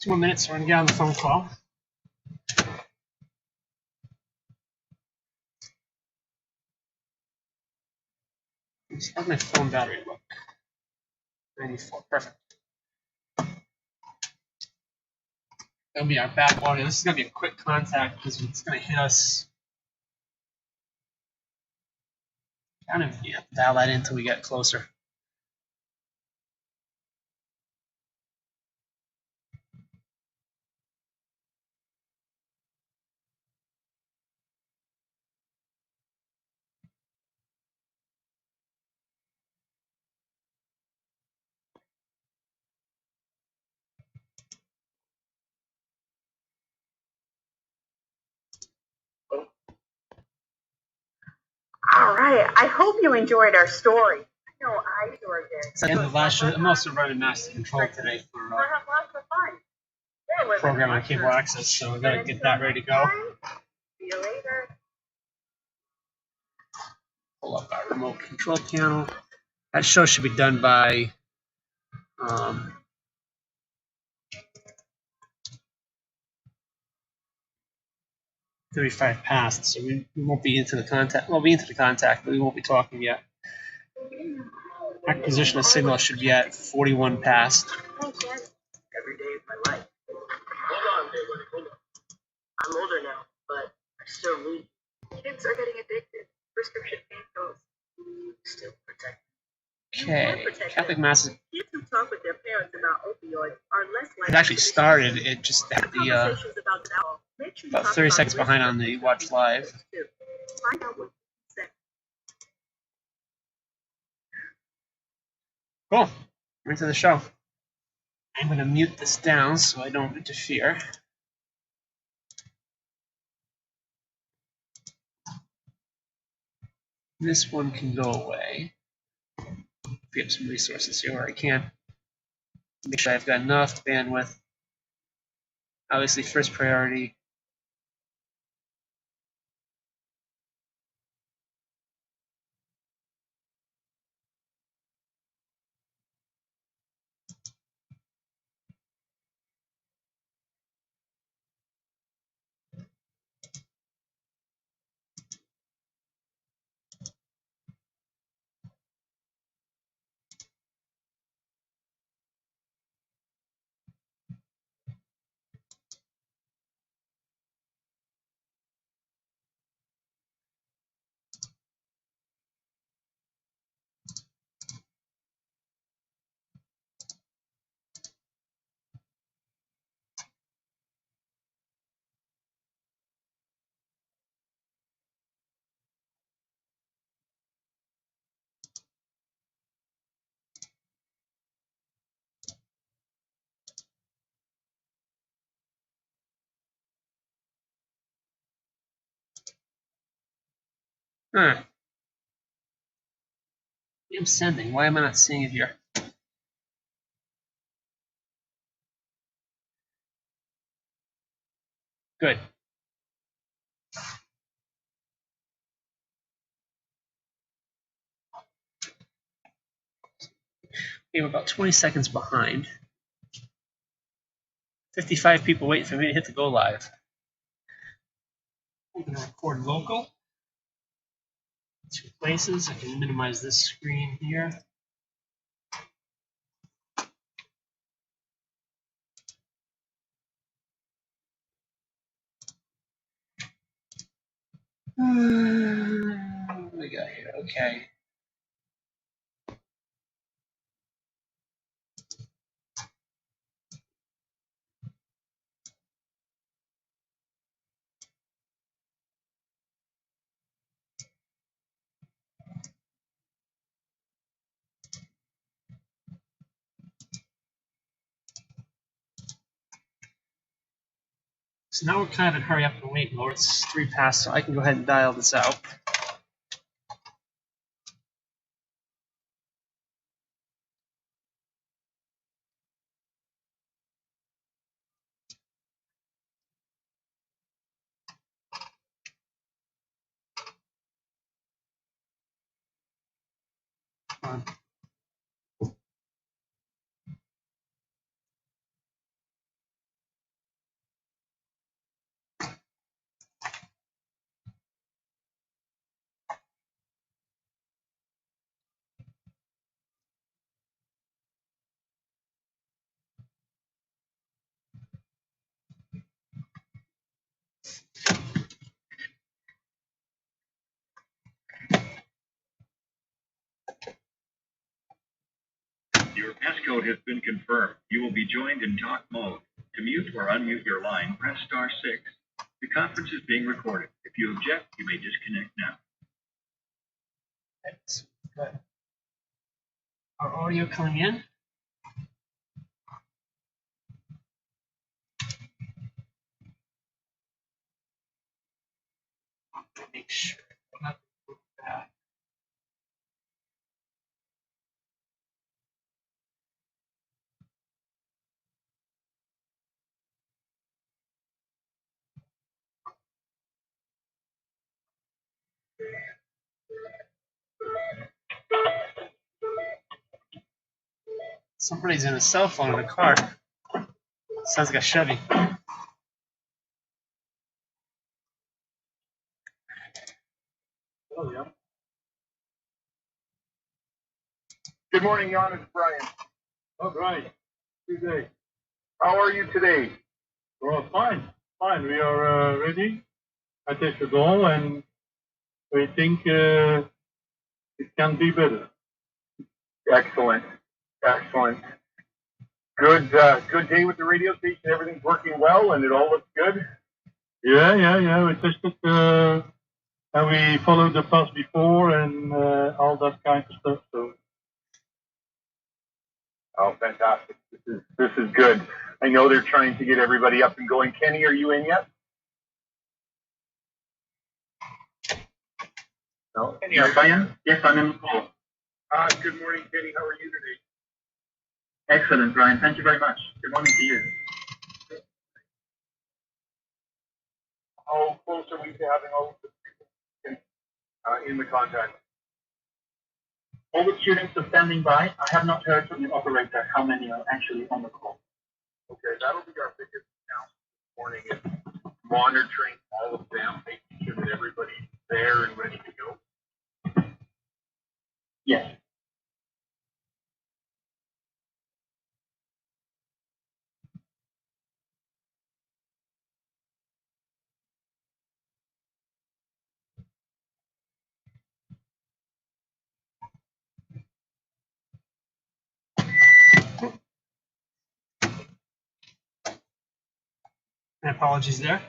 2 more minutes, so we're going to get on the phone call. How's my phone battery look? 94, perfect. That'll be our back audio. This is going to be a quick contact because it's going to hit us. Kind of dial that in until we get closer. All right. I hope you enjoyed our story. I know I enjoyed it. It's the end of last year. I'm also running master control today for We'll have lots of fun. program on cable access, so we're going to get that ready to go. See you later. Pull up our remote control panel. That show should be done by 35 past, so we won't be into the contact. We'll be into the contact, but we won't be talking yet. Acquisition of signal should be at 41 past. Every day of my life. Hold on, David. Hold on. I'm older now, but I still read. Kids are getting addicted. Prescription painkillers. Still protected. Okay, Catholic Mass. Kids who talk with their parents about opioids are less likely. It actually started. It just had the about 30 seconds behind on the watch live. Find out what you said. Cool. We're into the show. I'm going to mute this down so I don't interfere. This one can go away. Free up some resources here where I can. Make sure I've got enough bandwidth. Obviously, first priority. Huh. I'm sending. Why am I not seeing it here? Good. Okay, we're about 20 seconds behind. 55 people waiting for me to hit the go live. I'm going to record local. 2 places. I can minimize this screen here. What do we got here? Okay. So now we're kind of in hurry up and wait mode. It's 3 past, so I can go ahead and dial this out. Your passcode has been confirmed. You will be joined in talk mode. To mute or unmute your line, press *6. The conference is being recorded. If you object, you may disconnect now. Good. Our audio coming in. Make sure. Somebody's in a cell phone in a car. Sounds like a Chevy. Oh, yeah. Good morning, Jan. It's Brian. Oh, Brian. Good day. How are you today? Well, fine. Fine. We are ready. I take the goal, and we think it can be better. Excellent. Excellent. Good. Good day with the radio station. Everything's working well, and it all looks good. Yeah. We tested, and we followed the path before, and all that kind of stuff. So. Oh, fantastic. This is good. I know they're trying to get everybody up and going. Kenny, are you in yet? No. Kenny, are you in? Yes, I'm in the call. Good morning, Kenny. How are you today? Excellent, Brian. Thank you very much. Good morning to you. How close are we to having all of the people in the contact? All the students are standing by. I have not heard from the operator how many are actually on the call. Okay, that'll be our biggest challenge this morning is monitoring all of them, making sure that everybody's there and ready to go. Yes. And apologies there.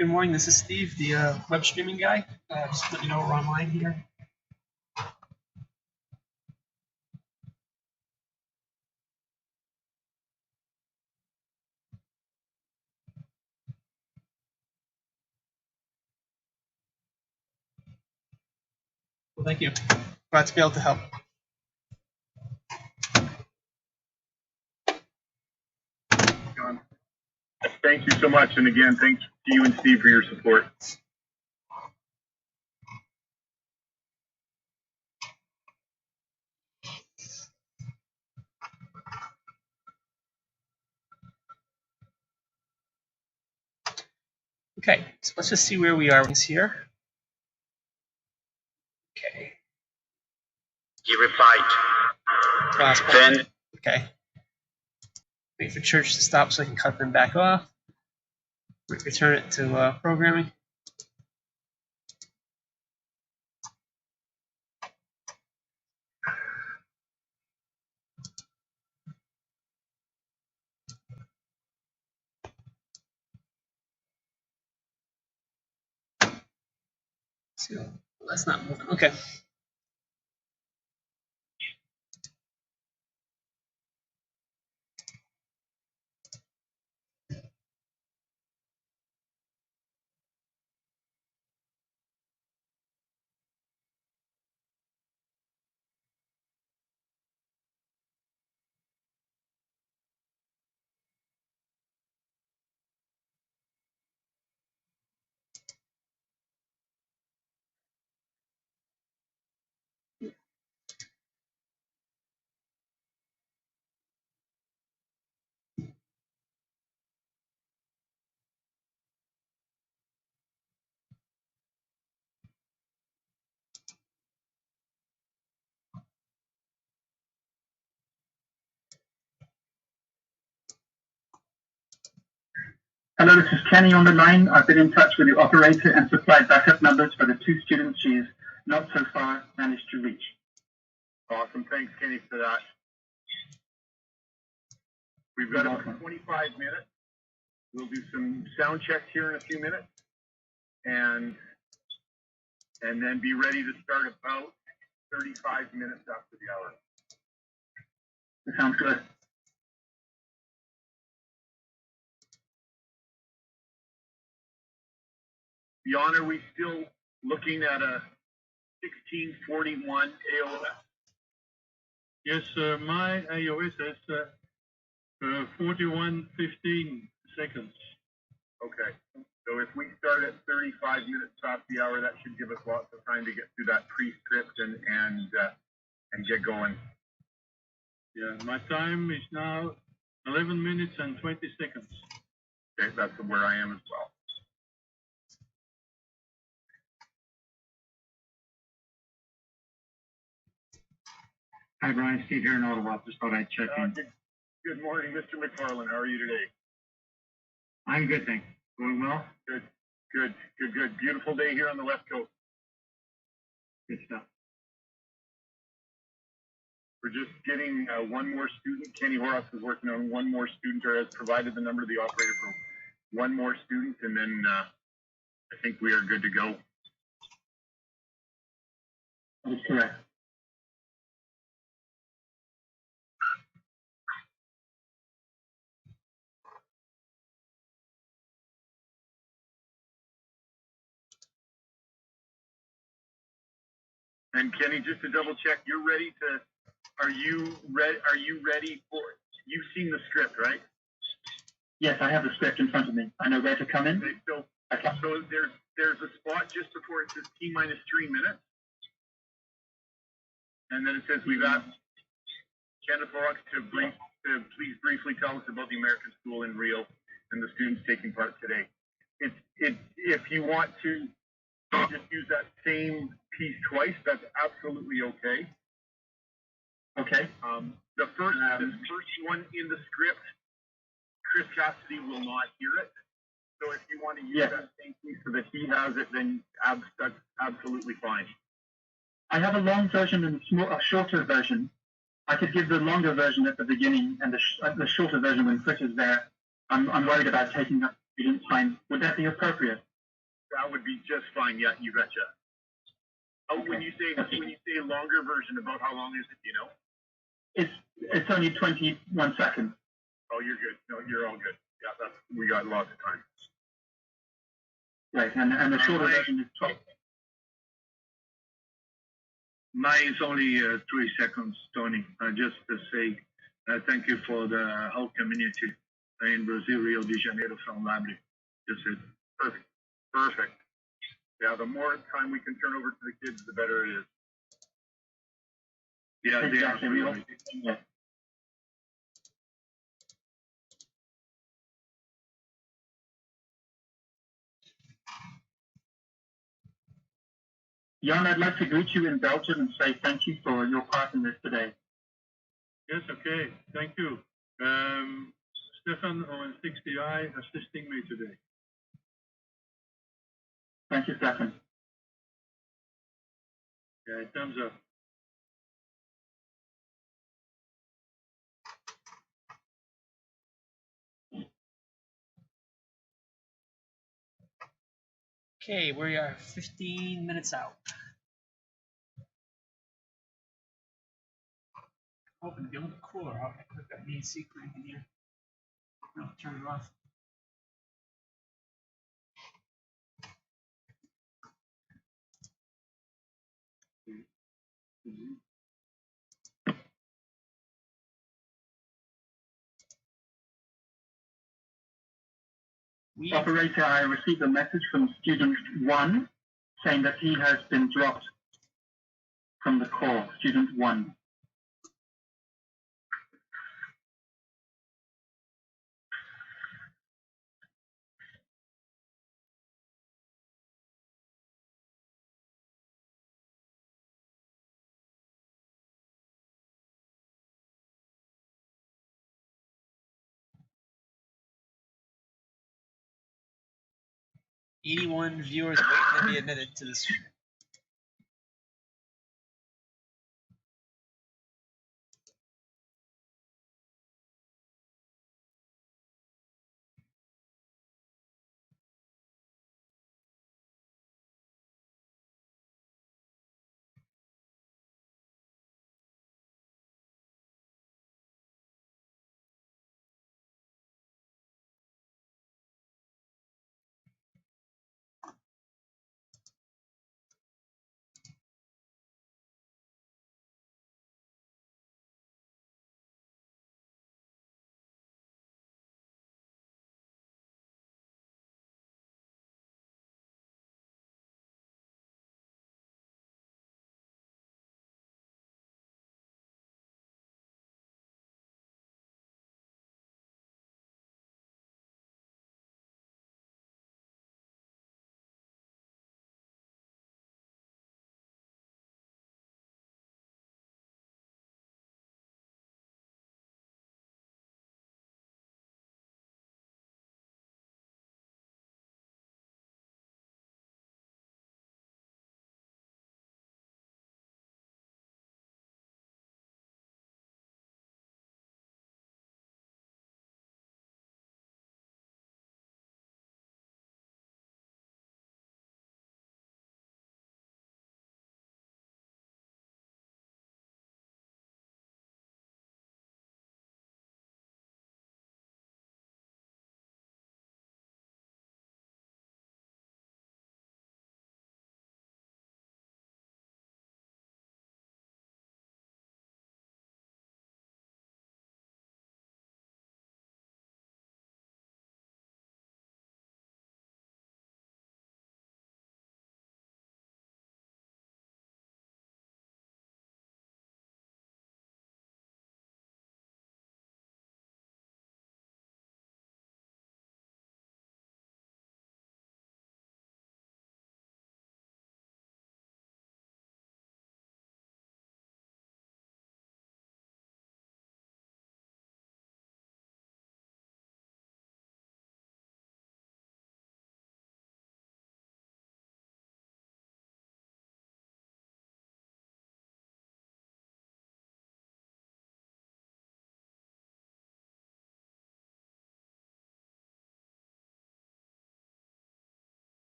Good morning, this is Steve, the web streaming guy. Just let you know we're online here. Well, thank you. Glad to be able to help. John, thank you so much. And again, thanks to you and Steve for your support. Okay, so let's just see where we are here. Okay. He replied, Last then one. Okay. Wait for church to stop so I can cut them back off. Return it to programming. See, that's not moving. Okay. Hello, this is Kenny on the line. I've been in touch with the operator and supplied backup numbers for the two students she's not so far managed to reach. Awesome. Thanks, Kenny, for that. We've got about 25 minutes. We'll do some sound checks here in a few minutes, and then be ready to start about 35 minutes after the hour. That sounds good. Jan, are we still looking at a 1641 AOS? Yes, my AOS is 41:15 seconds. Okay. So if we start at 35 minutes past the hour, that should give us lots of time to get through that pre-script and get going. Yeah, my time is now 11 minutes and 20 seconds. Okay, that's where I am as well. Hi, Brian. Steve here in Ottawa. Just thought I'd check in. Good morning, Mr. McFarland. How are you today? I'm good, thanks. Going well? Good. Beautiful day here on the West Coast. Good stuff. We're just getting one more student. Kenny Horace is working on one more student, or has provided the number to the operator for one more student, and then I think we are good to go. That is correct. And Kenny, just to double check, you're ready to? Are you ready for? You've seen the script, right? Yes, I have the script in front of me. I know where to come in. Okay, so there's a spot just before it says T-3 minutes, and then it says we've asked Kenneth Horrocks to please briefly tell us about the American School in Rio and the students taking part today. If you want to just use that same piece twice, that's absolutely okay. Okay. The first one in the script, Chris Cassidy will not hear it. So if you want to use that same piece so that he has it, then that's absolutely fine. I have a long version and a shorter version. I could give the longer version at the beginning and the shorter version when Chris is there. I'm worried about taking up student time. Would that be appropriate? That would be just fine. Yeah, you betcha. Oh, when you say longer version, about how long is it? You know? It's only 21 seconds. Oh, you're good. No, you're all good. Yeah, we got lots of time. Right, and the shorter version is 12. Mine is only 3 seconds, Tony. Just to say thank you for the whole community in Brazil, Rio de Janeiro, from Library. Just it. Perfect. Perfect. Yeah, the more time we can turn over to the kids, the better it is. Yeah, Exactly. they are. Yeah. Jan, I'd like to greet you in Belgium and say thank you for your part in this today. Yes, okay. Thank you. Stefan, ON60i, assisting me today. Thank you, Stefan. Yeah, thumbs up. Okay, we are 15 minutes out. Hoping to be a little bit cooler. I'll put that AC crank in here. I'll turn it off. Operator, I received a message from student 1 saying that he has been dropped from the call. Student 1. "81 viewers waiting to be admitted to this."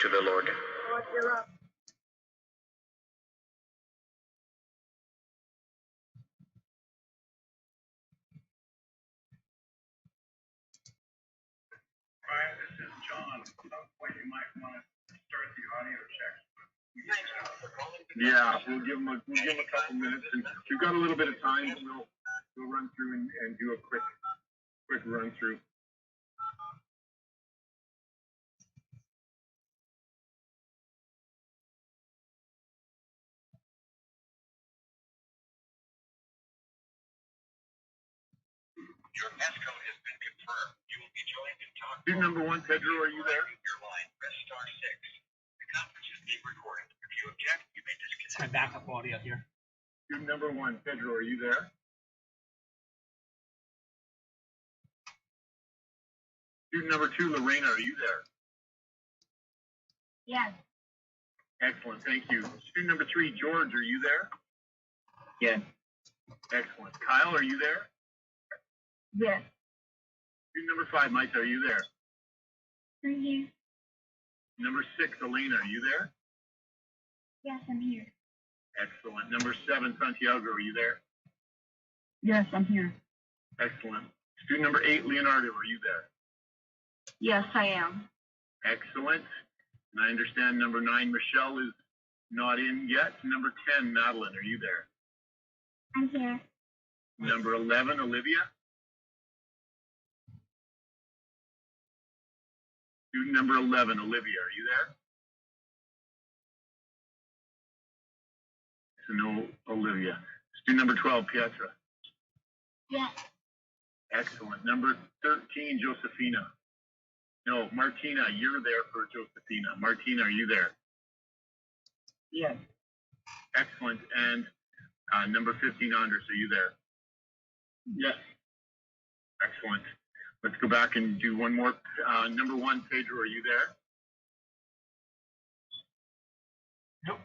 to the Lord. Lord, you're up. Brian, this is John. At some point you might want to start the audio check. Yeah, we'll give him a couple minutes, and we've got a little bit of time. We'll run through and do a quick run through. Your passcode has been confirmed. You will be joined in talk. Student number 1, Pedro, are you there? Your line, press *6. The conference is being recorded. If you object, you may disconnect. It's my backup audio here. Student number 1, Pedro, are you there? Student number 2, Lorena, are you there? Yes. Excellent, thank you. Student number 3, George, are you there? Yes. Excellent. Kyle, are you there? Yes. Student number 5, Mike, are you there? I'm here. Number 6, Elena, are you there? Yes, I'm here. Excellent. Number 7, Santiago, are you there? Yes, I'm here. Excellent. Student number 8, Leonardo, are you there? Yes, I am. Excellent. And I understand number 9, Michelle, is not in yet. Number 10, Madeline, are you there? I'm here. Number 11, Olivia? Student number 11, Olivia, are you there? So no Olivia. Student number 12, Pietra. Yes. Excellent. Number 13, Josefina. No, Martina, you're there for Josefina. Martina, are you there? Yes. Excellent. And number 15, Andres, are you there? Yes. Excellent. Let's go back and do one more. Number 1, Pedro, are you there? Nope.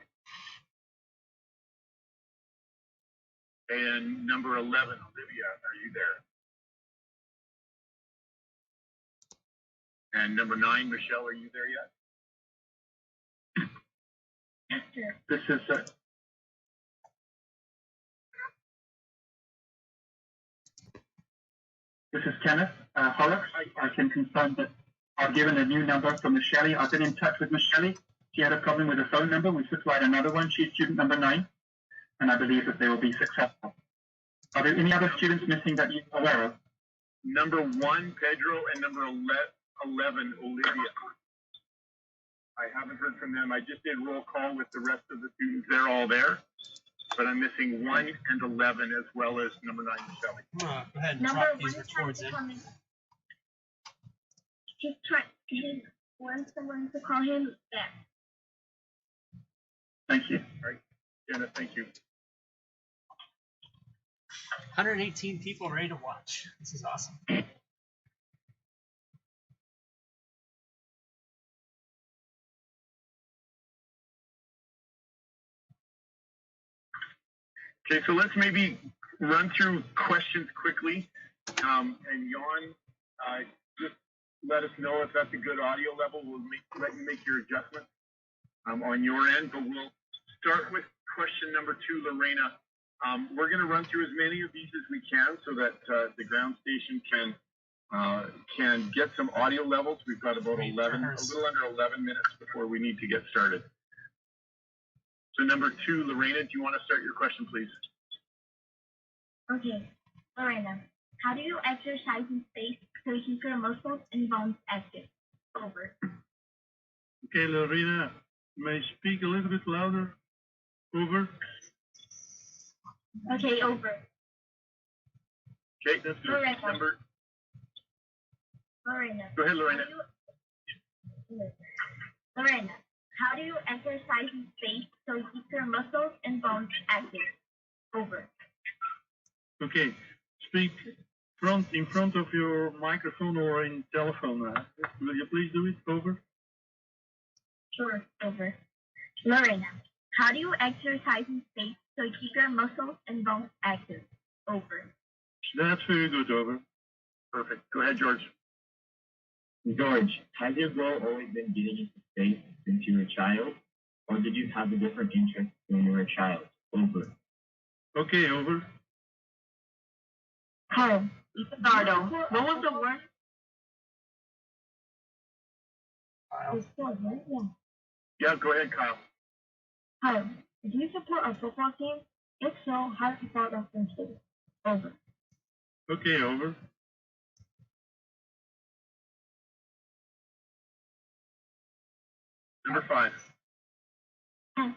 And number 11, Olivia, are you there? And number 9, Michelle, are you there yet? Yes, sir. This is Kenneth Horrocks. I can confirm that I've given a new number from Michelle. I've been in touch with Michelle. She had a problem with her phone number. We supplied another one. She's student number 9, and I believe that they will be successful. Are there any other students missing that you're aware of? Number 1, Pedro, and number 11, Olivia. I haven't heard from them. I just did roll call with the rest of the students. They're all there. But I'm missing 1 and 11 as well as number 9, Michelle. Go ahead and Number drop 1 these is trying records to in. come in. He wants someone to call him back. Thank you. All right. Jenna, thank you. 118 people ready to watch. This is awesome. Okay, so let's maybe run through questions quickly. And Jan, just let us know if that's a good audio level. We'll let you make your adjustments on your end. But we'll start with question number 2, Lorena. We're going to run through as many of these as we can so that the ground station can get some audio levels. We've got about a little under 11 minutes before we need to get started. So number 2, Lorena, do you want to start your question, please? Okay. Lorena, how do you exercise in space so you keep your muscles and bones active? Over. Okay, Lorena, may I speak a little bit louder? Over. Okay, over. Okay, that's Lorena. number. Lorena. Go ahead, Lorena. Lorena, how do you exercise in space so you keep your muscles and bones active? Over. Okay, speak in front of your microphone or in telephone. Will you please do it? Over. Sure, over. Lorena, how do you exercise in space so you keep your muscles and bones active? Over. That's very good, over. Perfect. Go ahead, George. George, has your goal always been getting into space since you were a child? Or did you have a different interest when you were a child? Over. Okay, over. Kyle, Leonardo, what was the worst? Yeah, go ahead, Kyle. Kyle, do you support our football team? If so, how do you support us in space? Over. Okay, over. Number 5.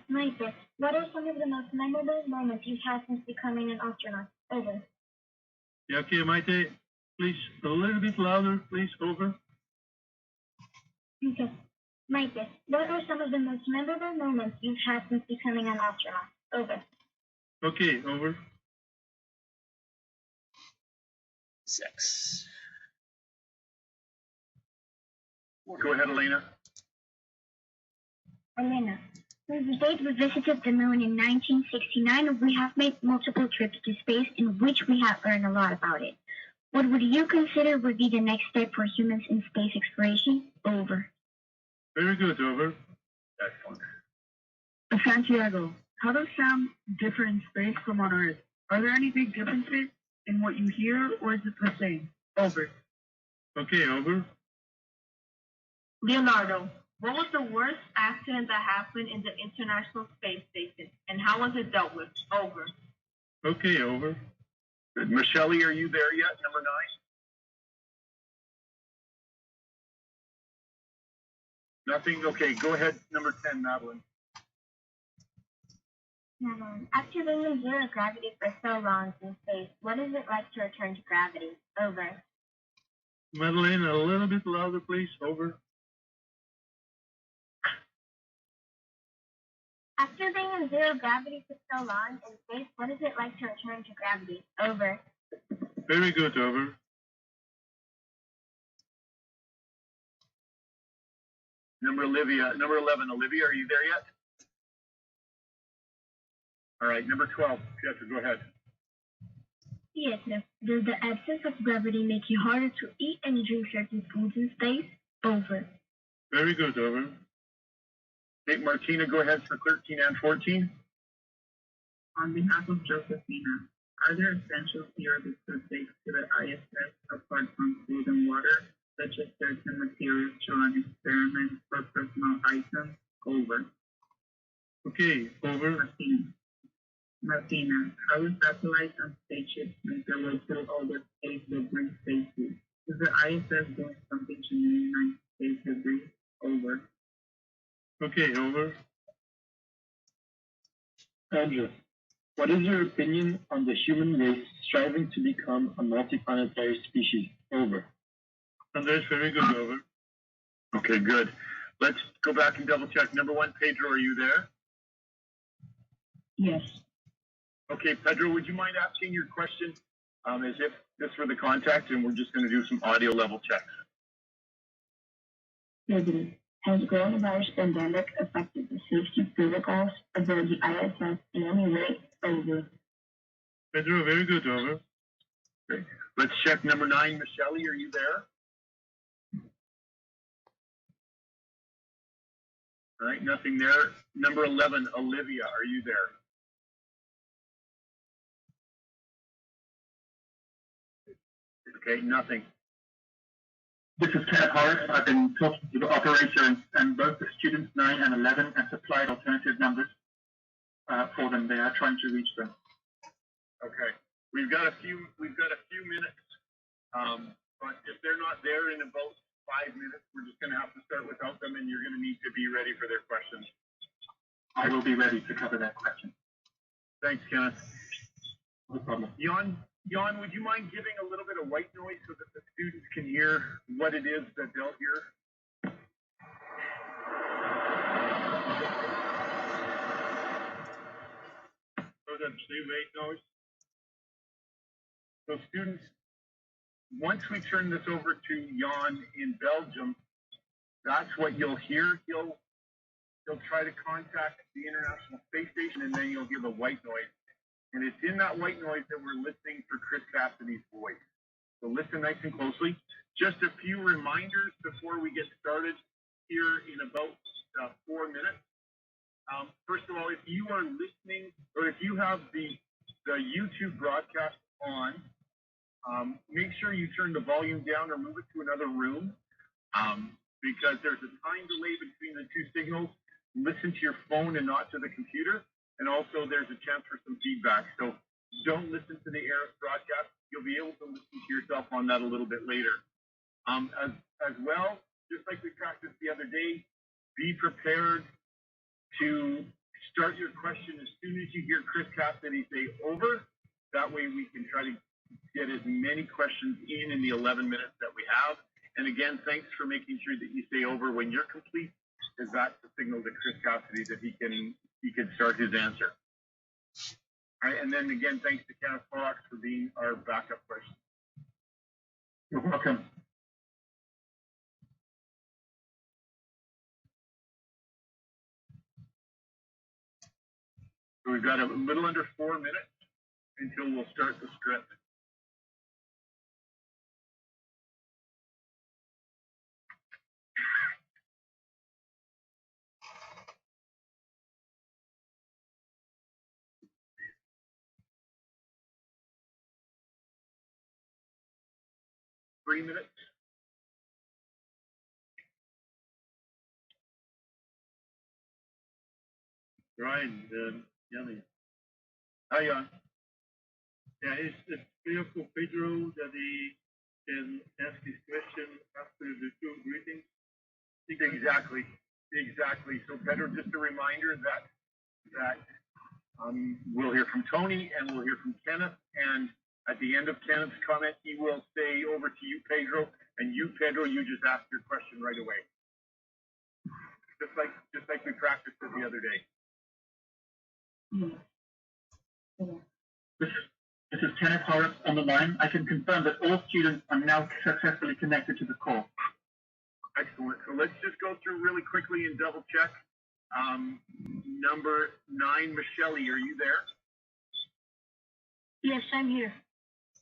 Mike, what are some of the most memorable moments you've had since becoming an astronaut? Over. Yeah, okay, Maite, please, a little bit louder, please, over. Okay. Mike, what are some of the most memorable moments you've had since becoming an astronaut? Over. Okay, over. 6. Go ahead, Elena. Elena, since the date we visited the moon in 1969, we have made multiple trips to space in which we have learned a lot about it. What would you consider would be the next step for humans in space exploration? Over. Very good, over. Excellent. Santiago, how does sound differ in space from on Earth? Are there any big differences in what you hear, or is it the same? Over. Okay, over. Leonardo, what was the worst accident that happened in the International Space Station, and how was it dealt with? Over. Okay, over. Good. Michelle, are you there yet? Number 9? Nothing? Okay, go ahead. Number 10, Madeline. After being in zero gravity for so long in space, what is it like to return to gravity? Over. Madeline, a little bit louder, please, over. After being in zero gravity for so long in space, what is it like to return to gravity? Over. Very good, over. Number 11, Olivia, are you there yet? All right, number 12, Pietro, go ahead. Pietro, does the absence of gravity make it harder to eat and drink certain foods in space? Over. Very good, over. Okay, Martina, go ahead for 13 and 14. On behalf of Josephina, are there essentials here that could take to the ISS apart from food and water, such as certain materials to run experiments or personal items? Over. Okay, over. Martina, how do satellites and spaceships make their way through all the space debris spaces? Is the ISS doing something to minimize space debris? Over. Okay, over. Andrew, what is your opinion on the human race striving to become a multiplanetary species? Over. Andres, very good, over. Okay, good. Let's go back and double check. Number 1, Pedro, are you there? Yes. Okay, Pedro, would you mind asking your question as if this were the contact, and we're just going to do some audio level checks. President, has the coronavirus pandemic affected the safety protocols aboard the ISS in any way? Over. Pedro, very good, over. Okay. Let's check number 9. Michelle, are you there? All right, nothing there. Number 11, Olivia, are you there? Okay, nothing. This is Kenneth Horace. I've been talking to the operator and both the students 9 and 11 and supplied alternative numbers for them. They are trying to reach them. Okay, we've got a few minutes, but if they're not there in about 5 minutes, we're just going to have to start without them, and you're going to need to be ready for their questions. I will be ready to cover that question. Thanks, Kenneth. No problem. Jan, would you mind giving a little bit of white noise so that the students can hear what it is that they'll hear? So that's the white noise. So students, once we turn this over to Jan in Belgium, that's what you'll hear. He'll try to contact the International Space Station, and then you'll hear the white noise. And it's in that white noise that we're listening for Chris Cassidy's voice. So listen nice and closely. Just a few reminders before we get started here in about 4 minutes. First of all, if you are listening, or if you have the YouTube broadcast on, make sure you turn the volume down or move it to another room, because there's a time delay between the two signals. Listen to your phone and not to the computer, and also there's a chance for some feedback. So don't listen to the ARIS broadcast. You'll be able to listen to yourself on that a little bit later. As well, just like we practiced the other day, be prepared to start your question as soon as you hear Chris Cassidy say over. That way we can try to get as many questions in the 11 minutes that we have. And again, thanks for making sure that you say over when you're complete, because that's the signal to Chris Cassidy that he can start his answer. All right, and then again, thanks to Kenneth Fox for being our backup question. You're welcome. So we've got a little under 4 minutes until we'll start the script. Three minutes. Ryan, Yanni. Hi, Jan. Yeah, it's clear for Pedro that he can ask his question after the two greetings. Exactly. So Pedro, just a reminder that we'll hear from Tony and we'll hear from Kenneth, and at the end of Kenneth's comment, he will say over to you, Pedro, and you, Pedro, you just ask your question right away. Just like we practiced it the other day. This is Kenneth Horrocks on the line. I can confirm that all students are now successfully connected to the call. Excellent. So let's just go through really quickly and double check. Number 9, Michelle, are you there? Yes, I'm here.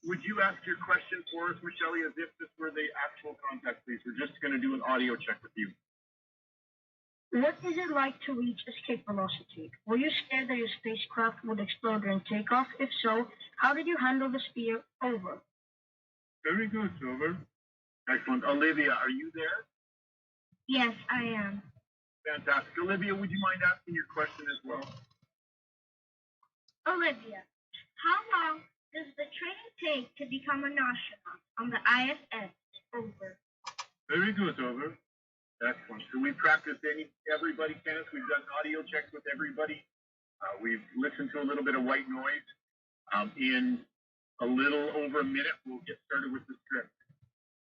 Would you ask your question for us, Michelle, as if this were the actual contact, please? We're just going to do an audio check with you. What is it like to reach escape velocity? Were you scared that your spacecraft would explode during takeoff? If so, how did you handle the spear? Over. Very good, over. Excellent. Olivia, are you there? Yes, I am. Fantastic. Olivia, would you mind asking your question as well? Olivia, how long does the training take to become an astronaut on the ISS? Over. Very good, over. Excellent. So we practiced everybody, Kenneth. We've done audio checks with everybody. We've listened to a little bit of white noise. In a little over a minute, we'll get started with the script.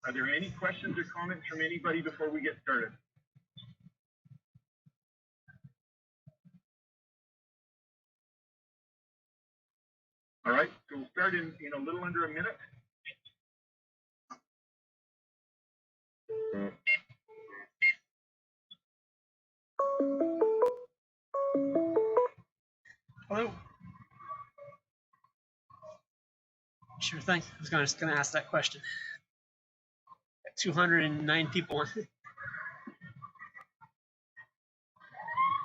Are there any questions or comments from anybody before we get started? All right, so we'll start in a little under a minute. Hello. Sure thing. I was just going to ask that question. Got 209 people on.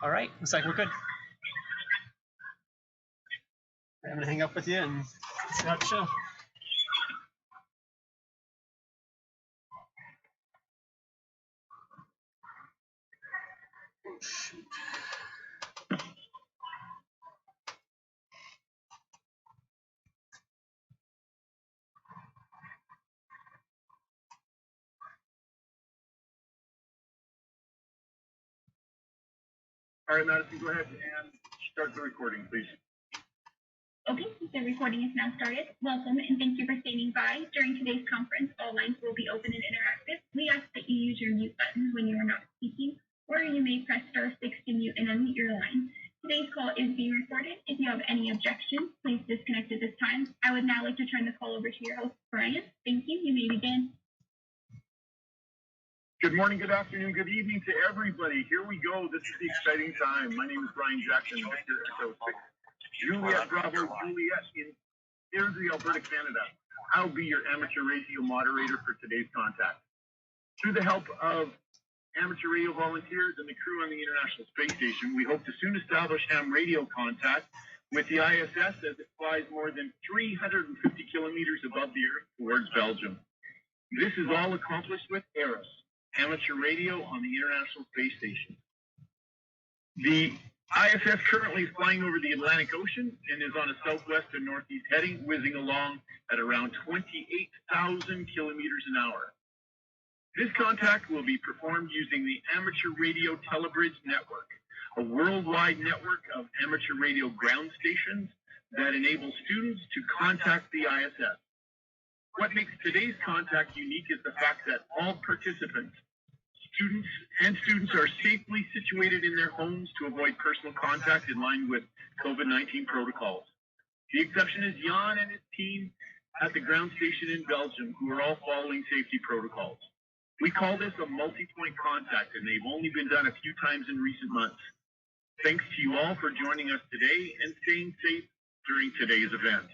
All right, looks like we're good. I'm going to hang up with you and start the show. All right, Madison, go ahead and start the recording, please. Okay, the recording is now started. Welcome and thank you for standing by. During today's conference, all lines will be open and interactive. We ask that you use your mute button when you are not speaking, or you may press *6 to mute and unmute your line. Today's call is being recorded. If you have any objections, please disconnect at this time. I would now like to turn the call over to your host, Brian. Thank you. You may begin. Good morning, good afternoon, good evening to everybody. Here we go. This is the exciting time. My name is Brian Jackson, Victor Echo 6, Juliet Bravo, Juliet in Airdrie, Alberta, Canada. I'll be your amateur radio moderator for today's contact. Through the help of amateur radio volunteers and the crew on the International Space Station, we hope to soon establish ham radio contact with the ISS as it flies more than 350 kilometers above the Earth towards Belgium. This is all accomplished with ERIS, amateur radio on the International Space Station. The ISS currently is flying over the Atlantic Ocean and is on a southwest and northeast heading, whizzing along at around 28,000 kilometers an hour. This contact will be performed using the Amateur Radio Telebridge Network, a worldwide network of amateur radio ground stations that enable students to contact the ISS. What makes today's contact unique is the fact that all participants, students are safely situated in their homes to avoid personal contact in line with COVID-19 protocols. The exception is Jan and his team at the ground station in Belgium, who are all following safety protocols. We call this a multi-point contact, and they've only been done a few times in recent months. Thanks to you all for joining us today and staying safe during today's event.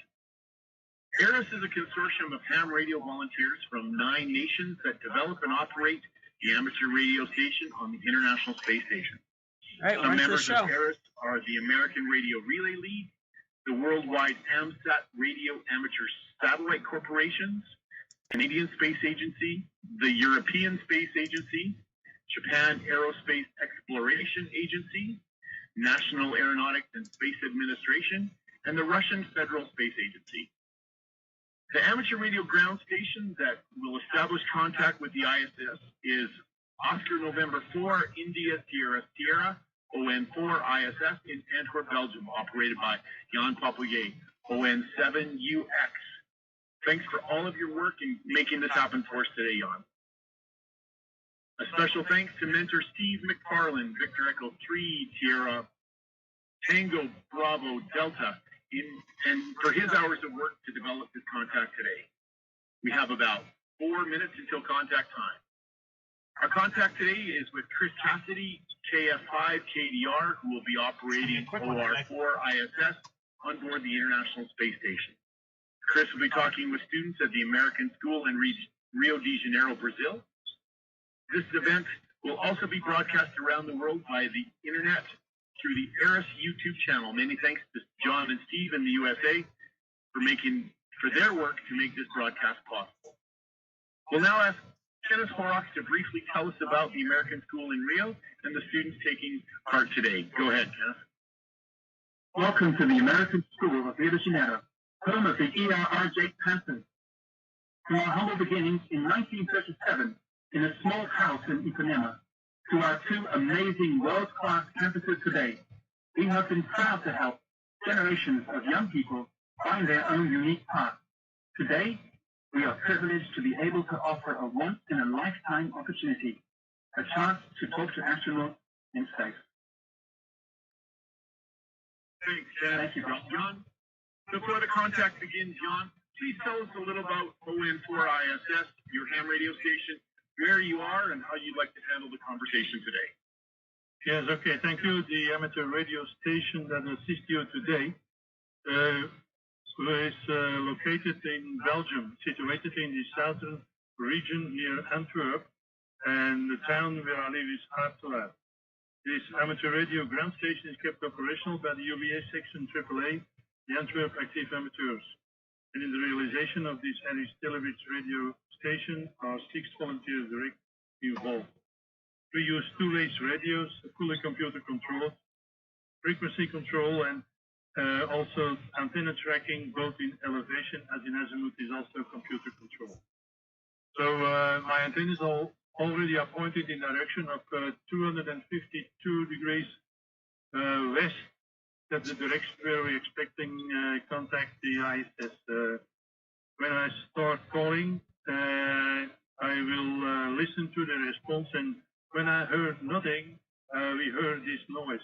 ERIS is a consortium of ham radio volunteers from 9 nations that develop and operate the amateur radio station on the International Space Station. All right, Some members of ERIS are the American Radio Relay League, the Worldwide AMSAT Radio Amateur Satellite Corporations, Canadian Space Agency, the European Space Agency, Japan Aerospace Exploration Agency, National Aeronautics and Space Administration, and the Russian Federal Space Agency. The amateur radio ground station that will establish contact with the ISS is Oscar November 4, India Sierra Sierra, ON4 ISS in Antwerp, Belgium, operated by Jan Papuyer, ON7UX. Thanks for all of your work in making this happen for us today, Jan. A special thanks to mentor Steve McFarland, Victor Echo 3, Sierra Tango Bravo Delta, and for his hours of work to develop this contact today. We have about 4 minutes until contact time. Our contact today is with Chris Cassidy, KF5 KDR, who will be operating OR4 ISS on board the International Space Station. Chris will be talking with students at the American School in Rio de Janeiro, Brazil. This event will also be broadcast around the world via the internet through the ERIS YouTube channel. Many thanks to John and Steve in the USA for their work to make this broadcast possible. We'll now ask Kenneth Horrocks to briefly tell us about the American School in Rio and the students taking part today. Go ahead, Kenneth. Welcome to the American School of Rio de Janeiro, home of the ERRJ Panthers. From our humble beginnings in 1937 in a small house in Ipanema, to our 2 amazing world-class campuses today, we have been proud to help generations of young people find their own unique path. Today, we are privileged to be able to offer a once-in-a-lifetime opportunity, a chance to talk to astronauts in space. Thanks, Thank you, John. Before the contact begins, John, please tell us a little about ON4 ISS, your ham radio station, where you are, and how you'd like to handle the conversation today. Yes, okay, thank you. The amateur radio station that assists you today is located in Belgium, situated in the southern region near Antwerp, and the town where I live is Hartelaar. This amateur radio ground station is kept operational by the UBA section AAA, the Antwerp Active Amateurs. And in the realization of this ERIS Telebridge radio station are 6 volunteers directly involved. We use 2-way radios, fully computer controlled, frequency control, and also antenna tracking, both in elevation as in azimuth, is also computer controlled. So my antennas are already are pointed in direction of 252 degrees west. That's the direction where we're expecting contact the ISS. When I start calling, I will listen to the response, and when I heard nothing, we heard this noise.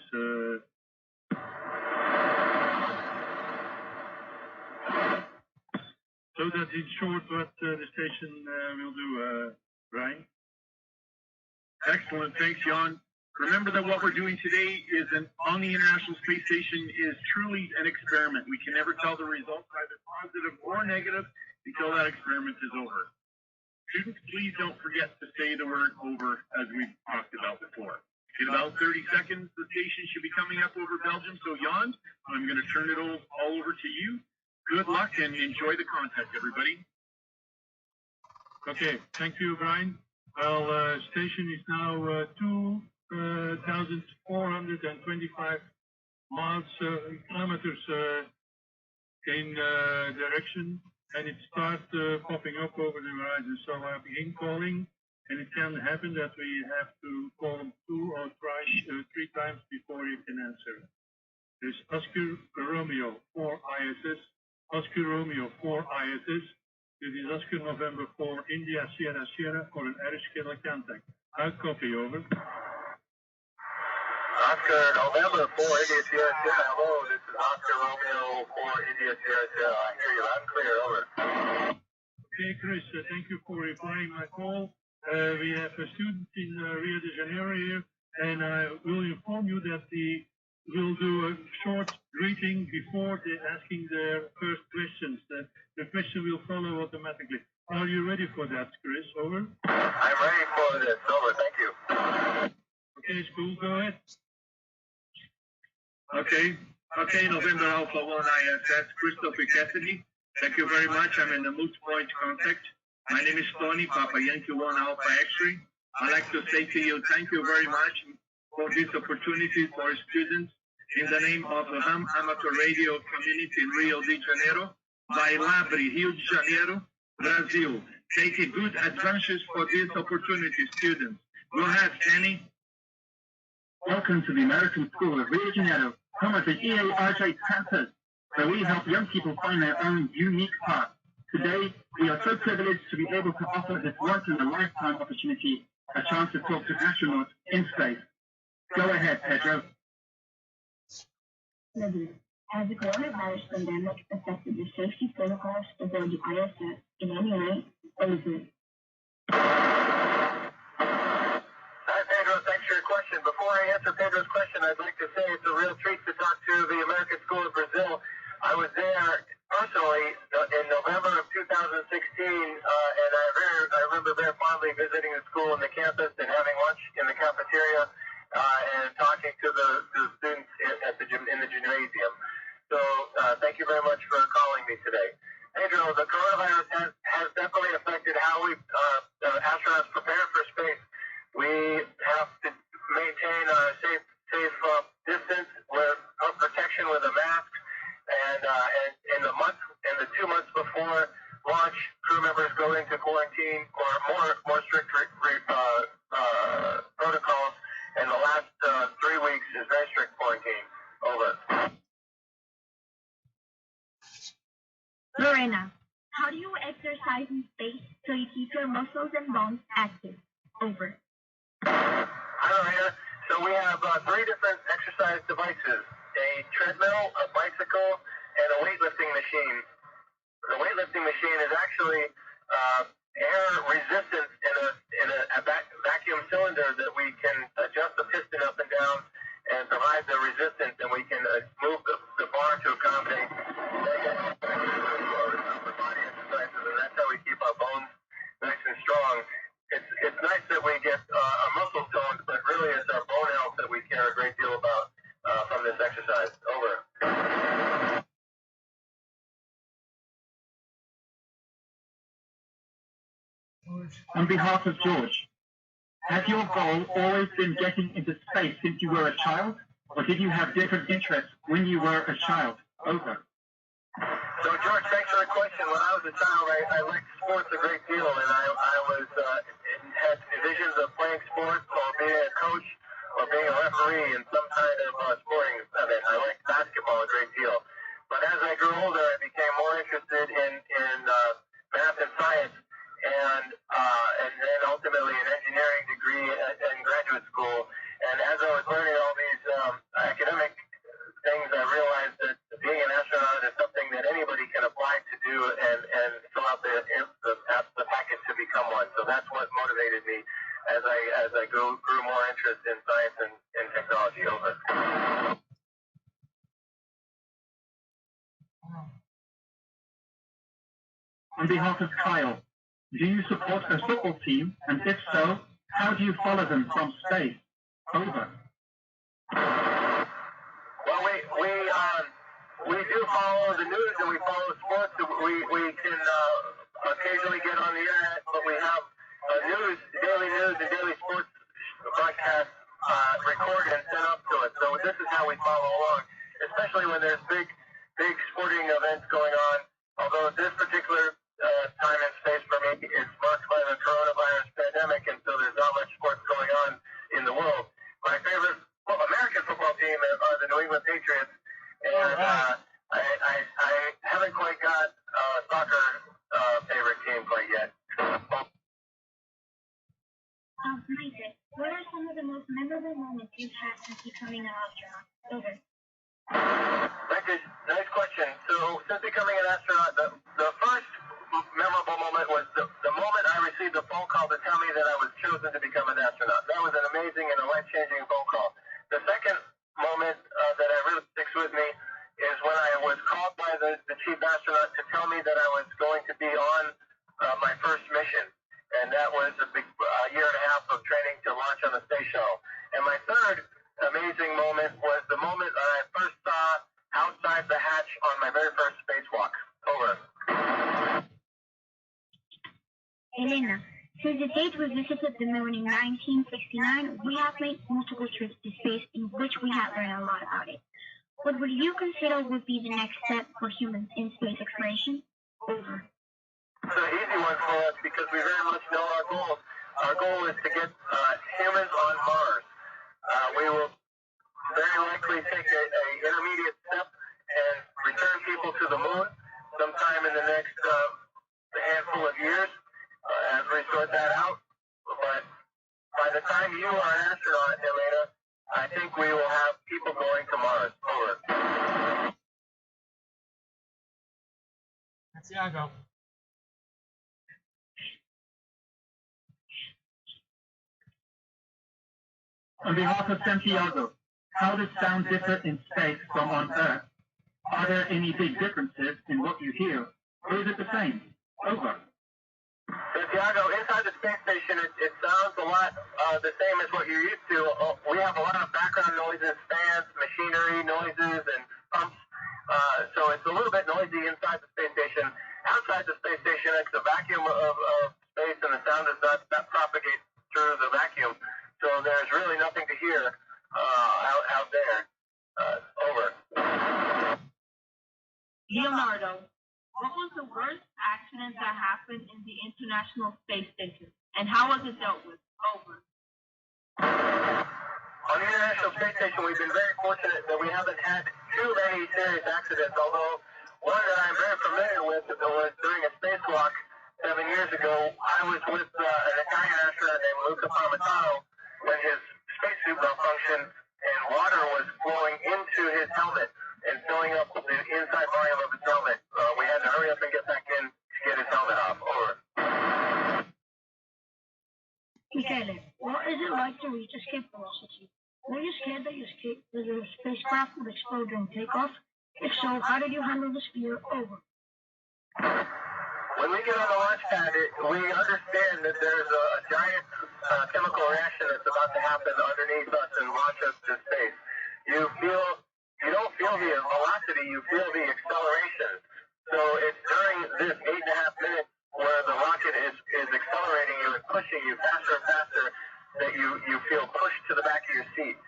So that's in short what the station will do, Brian. Excellent, thanks, Jan. Remember that what we're doing today is on the International Space Station is truly an experiment. We can never tell the results, either positive or negative. until that experiment is over. Students, please don't forget to say the word over as we've talked about before. In about 30 seconds, the station should be coming up over Belgium. So Jan, I'm going to turn it all over to you. Good luck and enjoy the contest, everybody. Okay, thank you, Brian. Well, station is now 2,425 kilometers in direction, and it starts popping up over the horizon. So I begin calling, and it can happen that we have to call them 2 or 3 times before you can answer. There's Oscar Romeo 4 ISS, Oscar Romeo 4 ISS. Dit is Oscar November 4 India Sierra Sierra voor een erg contact. Copy, over. Oscar November 4 India Sierra Sierra. Hello, this is Oscar Romeo 4 India Sierra Sierra. I hear you loud and clear, over. Okay, Chris, thank you for replying my call. We have a student in Rio de Janeiro here, and I will inform you that we'll do a short greeting before they're asking their first questions. The question will follow automatically. Are you ready for that, Chris? Over. I'm ready for this. Over. Thank you. Okay, school, go ahead. Okay, November Alpha 1 ISS, Christopher Cassidy. Thank you very much. I'm in the Multipoint contact. My name is Tony, Papa Yankee 1 Alpha X-ray. I'd like to say to you, thank you very much for this opportunity for students in the name of the amateur radio community in Rio de Janeiro, by Labre, Rio de Janeiro, Brazil. Take a good advantage for this opportunity, students. Go ahead, Kenny. Welcome to the American School of Rio de Janeiro, home of the EARJ campus, where we help young people find their own unique path. Today, we are so privileged to be able to offer this once-in-a-lifetime opportunity, a chance to talk to astronauts in space. Go ahead, Pedro. Has the coronavirus pandemic affected the safety protocols aboard the ISS in any way? Over. Hi, Pedro. Thanks for your question. Before I answer Pedro's question, I'd like to say it's a real treat to talk to the American School of Brazil. I was there personally in November of 2016, and I remember very fondly visiting the school and the campus and having lunch in the cafeteria and talking to the students in the gymnasium. So thank you very much for calling me today. Pedro, the coronavirus has definitely affected how we astronauts prepare for space. We have to maintain a safe distance with protection with a mask, and in the 2 months before launch, crew members go into quarantine or more strict protocols, and the last 3 weeks is very strict quarantine. Over. Lorena, how do you exercise in space so you keep your muscles and bones active? Over. Hi, Lorena. So we have 3 different exercise devices: a treadmill, a bicycle, and a weightlifting machine. The weightlifting machine is actually air resistance in a vacuum cylinder that we can adjust the piston up and down and provide the resistance, and we can move the bar to accommodate the body exercises, and that's how we keep our bones nice and strong. It's nice that we get our muscles toned, but really it's our bone health that we care a great deal about from this exercise. Over. On behalf of George, has your goal always been getting into space since you were a child, or did you have different interests when you were a child? Over. So, George, thanks for the question. When I was a child, I liked sports a great deal, and I had visions of playing sports or being a coach or being a referee in some kind of sporting event. I liked basketball a great deal. But as I grew older, I became more interested in math and science, and then ultimately an engineering degree in graduate school. And as I was learning all these academic things, I realized that being an astronaut is something that anybody can apply to do and fill out the packet to become one. So that's what motivated me as I grew more interest in science and technology. Over. On behalf of Kyle, do you support a football team? And if so, how do you follow them from space? Over. Well, we do follow the news and we follow sports. We can occasionally get on the internet, but we have daily news and daily sports broadcasts recorded and sent up to us. So this is how we follow along, especially when there's big sporting events going on. Although this particular time and space for me is marked by the coronavirus pandemic, and so there's not much sports going on in the world. My favorite American football team are the New England Patriots, and I haven't quite got a soccer favorite team quite yet. Isaac, what are some of the most memorable moments you've had since becoming an astronaut? Over. Nice question. So, since becoming an astronaut, the first memorable moment was the moment I received a phone call to tell me that I was chosen to become an astronaut. That was an amazing and a life-changing phone call. The second moment that I really sticks with me is when I was called by the chief astronaut to tell me that I was going to be on my first mission. And that was a big year and a half of training to launch on the space shuttle. And my third amazing moment was the moment that I first saw outside the hatch on my very first spacewalk. Over. Elena, since the date we visited the moon in 1969, we have made multiple trips to space in which we have learned a lot about it. What would you consider would be the next step for humans in space exploration? Over. It's an easy one for us because we very much know our goals. Our goal is to get humans on Mars. We will very likely take an intermediate step and return people to the moon sometime in the next handful of years as we sort that out. But by the time you are an astronaut, Elena, I think we will have people going to Mars. Over. Santiago. On behalf of Santiago, how does sound differ in space from on Earth? Are there any big differences in what you hear, or is it the same? Over. Santiago, inside the space station, it sounds a lot the same as what you're used to. We have a lot of background noises, fans, machinery, noises, and pumps. So it's a little bit noisy inside the space station. Outside the space station, it's a vacuum of space, and the sound does not propagate through the vacuum. So there's really nothing to hear out there. Over. Leonardo, what was the worst accident that happened in the International Space Station, and how was it dealt with? Over. On the International Space Station, we've been very fortunate that we haven't had too many serious accidents, although one that I'm very familiar with was during a spacewalk 7 years ago. I was with an Italian astronaut named Luca Parmitano when his spacesuit malfunctioned and water was flowing into his helmet and filling up the inside volume of his helmet. We had to hurry up and get back in to get his helmet off. Over. Michele, what is it like to reach escape velocity? Were you scared that your spacecraft would explode during takeoff? If so, how did you handle this fear? Over. When we get on the launch pad, we understand that there's a giant chemical reaction that's about to happen underneath us and launch us to space. You don't feel the velocity, you feel the acceleration. So it's during this 8.5 minutes where the rocket is accelerating you and pushing you faster and faster that you feel pushed to the back of your seat.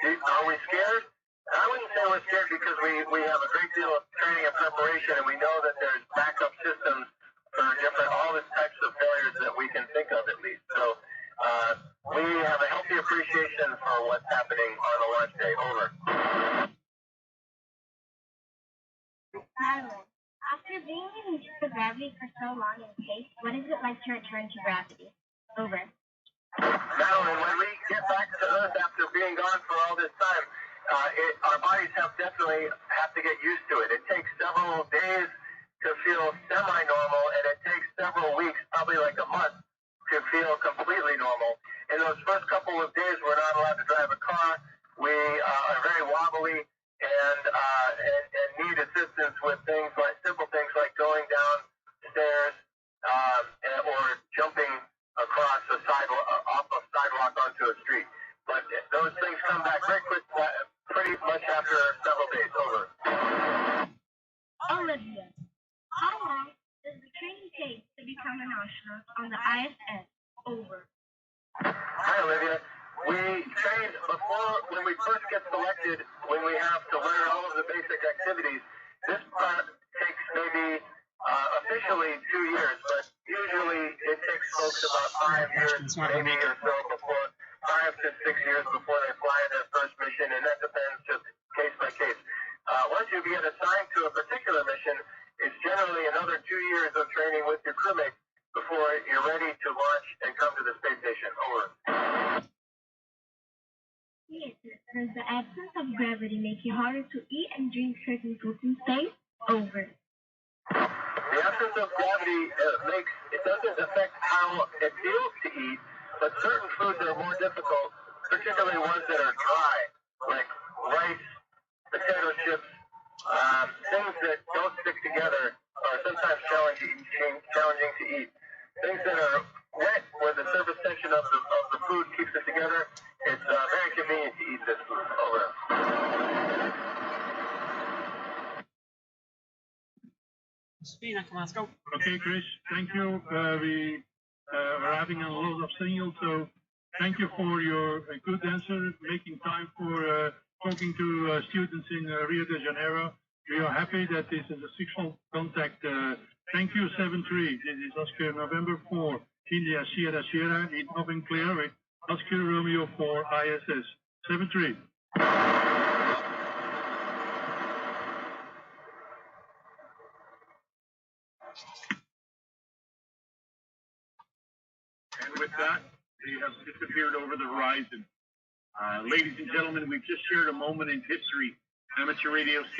Are we scared? I wouldn't say we're scared because we have a great deal of training and preparation, and we know that there's backup systems for all the types of failures that we can think of at least. So we have a healthy appreciation for what's happening on the launch day. Over. Tyler, after being in the gravity for so long in space, what is it like to return to gravity? Over. Madeline, when we get back to Earth after being gone for all this time, our bodies definitely have to get used to it. It takes several days to feel semi-normal, and it takes several weeks, probably like a month, to feel completely normal. In those first couple of days, we're not allowed to drive a car. We are very wobbly and need assistance with simple things like going down stairs, or jumping across a sidewalk, off a sidewalk onto a street. But those things come back very quick, pretty much after several days. Over. Olivia, how long does the training take to become an astronaut on the ISS? Over. Hi, Olivia. We train before, when we first get selected, when we have to learn all of the basic activities. This part takes maybe officially 2 years, but usually it takes folks about 5 years, maybe or so, before 5 to 6 years before they fly their first mission, and that depends just case by case. Once you get assigned to a particular mission, it's generally another 2 years of training with your crewmates before you're ready to launch and come to the space station. Over. Yes, does the absence of gravity make it harder to eat and drink certain foods in space? Over. The absence of gravity doesn't affect how it feels to eat, but certain foods are more difficult, particularly ones that are dry, like rice, potato chips, things that don't stick together are sometimes challenging to eat. Things that are wet, where the surface tension of the food keeps it together, it's very convenient to eat this food. Over. Let's go. Okay, Chris, thank you. We are having a lot of signal, so thank you for your good answer, making time for talking to students in Rio de Janeiro. We are happy that this is a six-fold contact. Thank you, 7-3. This is Oscar November 4, India Sierra Sierra, in open clear with Oscar Romeo 4 ISS. 7-3. And with that, they have disappeared over the horizon. Ladies and gentlemen, we've just shared a moment in history. Amateur radio